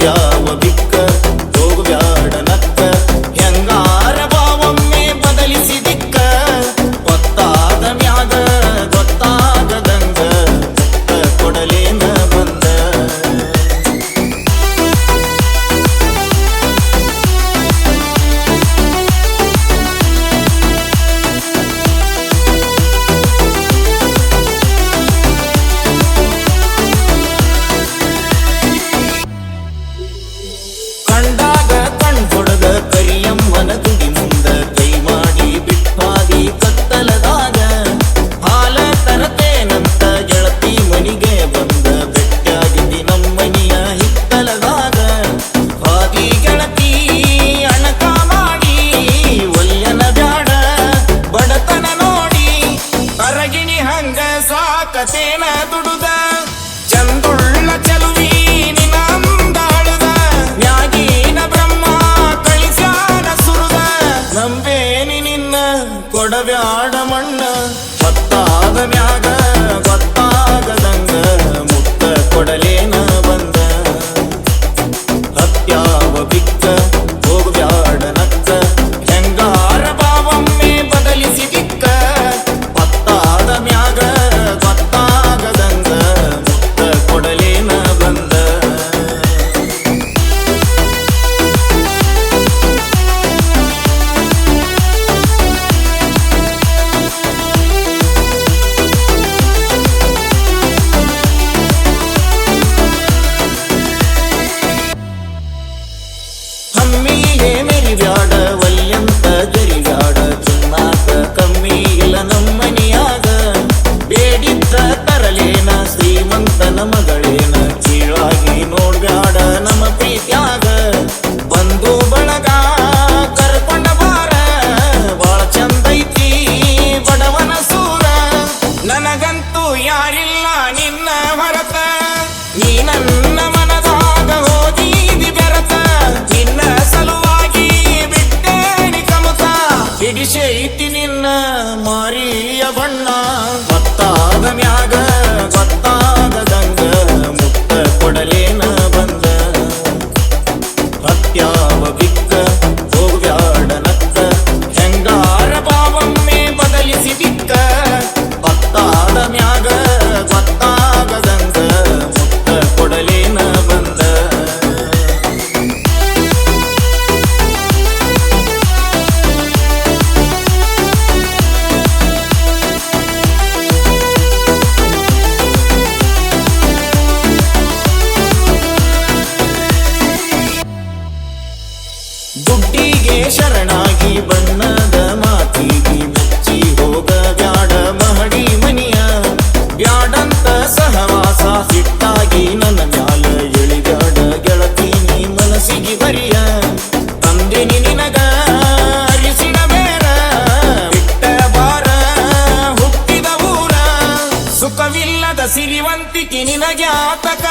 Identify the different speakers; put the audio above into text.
Speaker 1: ಹತ್ಯಾವ ಬಿಕ್ಕ ಹೋಗ್ಬ್ಯಾಡ ನಕ್ಕ ಹೆಂಗಾರ ಬಾವೊಮ್ಮೆ ಬದಲಿಸಿ ದಿಕ್ಕ ಗೊತ್ತಾದ ಮ್ಯಾಗ ಗೊತ್ತಾಗದಂಗ ಕೊಡಲೇನ ಬಂದ ಕಂಡಾಗ ಕಣ್ಕೊಡದ ಕರಿಯಮ್ಮನ ಗುಡಿ ಮುಂದ ಕೈ ಮಾಡಿ ಬಿಟ್ಟಾದಿ ಕತ್ತಲದಾಗ ಹಾಲ ತರತೇನಂತ ಗೆಳತಿ ಮನಿಗೆ ಬಂದ ಬೆಟ್ಟಾಗಿದ್ದಿ ನಮ್ಮನಿಯ ಹಿತ್ತಲದಾಗ ಹಾದಿ ಗೆಳತಿ ಅಣಕ ಮಾಡಿ ಒಲ್ಯನ ಬ್ಯಾಡ ಬಡತನ ನೋಡಿ ಕರಗಿಣಿ ಹಂಗ ಸಾಕತೇನ ದುಡುದ ಚಂದುಳ್ಳ ಚಲುವಿ ನಂಬೇನಿ ನಿನ್ನ ಕೊಡಬ್ಯಾಡ ಮಣ್ಣ ಹೊತ್ತಾದ ಮ್ಯಾಗ ಗೊತ್ತಾಗದಂಗ ಮುತ್ತ ಕೊಡಲೇನ ಬಂದ ಹತ್ಯಾವ ಬಿಕ್ಕ ಹೋಗ್ಬ್ಯಾಡ ನಕ್ಕ ಹೆಂಗಾರ ಬಾವೊಮ್ಮೆ ಬದಲಿಸಿ ದಿಕ್ಕ ಹೊತ್ತಾದ ಮ್ಯಾಗ ಗೊತ್ತಾಗದಂಗ ಮುತ್ತ ಕೊಡಲೇನ ಬಂದ ಹಮ್ಮಿಗೆ ಮೆರಿಬ್ಯಾಡ ವಲ್ಯಂತ ಜರಿಬ್ಯಾಡ ಚಿನ್ನಾಕ ಕಮ್ಮಿ ಇಲ್ಲ ನಮ್ಮನಿಯಾಗ ಬೇಡಿದ್ದ ತರಲೇನ ಶ್ರೀಮಂತನ ಮಗಳೇನ ಕೀಳಾಗಿ ನೋಡ್ಬ್ಯಾಡ ನಮ್ಮ ಪ್ರೀತ್ಯಾಗ ಬಂದು ಬಳಗ ಕರ್ಕೊಂಡ ಬಾರ ಬಾಳ ಚಂದೈತಿ ಬಡವನ ಸೂರ ನನಗಂತೂ ಯಾರಿಲ್ಲ ನಿನ್ನ ಹೊರತ ನೀ ನನ್ನ ಮನದಾಗ ಹೋದಿದಿ ಬೆರತ ನಿನ್ನ ಸಲುವಾಗಿ ಬಿಟ್ಟೇನಿ ಕಮತ ಹಿಡಿಸೈತಿ ನಿನ್ನ ಮಾರಿಯ ಬಣ್ಣ ಗೊತ್ತಾದ ಮ್ಯಾಗ ಗೊತ್ತಾಗದಂಗ ಮುತ್ತ ಕೊಡಲೇನ ಬಂದ ಹತ್ಯಾವ ಬಿಕ್ಕ ಹೋಗ್ಬ್ಯಾಡ ನಕ್ಕ ಹೆಂಗಾರ ಬಾವೊಮ್ಮೆ ಬದಲಿಸಿ ದಿಕ್ಕ ಗೊತ್ತಾದ ಮ್ಯಾಗ ಗೊತ್ತಾಗದಂಗ ಮುತ್ತ ಕೊಡಲೇನ ಬಂದ ದುಡ್ಡಿಗೆ ಶರಣಾಗಿ ಬಣ್ಣದ ಮಾತಿಗೆ ಮೆಚ್ಚಿ ಹೋಗ ಬ್ಯಾಡ ಮಹಡಿ ಮನಿಯ ಬ್ಯಾಡಂತ ಸಹವಾಸ ಸಿಟ್ಟಾಗಿ ನನ್ನ ಮ್ಯಾಲ ಎಳಿಬ್ಯಾಡ ಗೆಳತಿ ನೀ ಮನಸ್ಸಿಗೆ ಬರಿಯ ತಂದೆನಿ ನಿನಗ ಅರಿಸಿನ ಬೇರ ಬಿಟ್ಟ ಬಾರ ಹುಟ್ಟಿದ ಊರ ಸುಖವಿಲ್ಲದ ಸಿರಿವಂತಿಕೆ ನಿನಗೆ ಆತಕ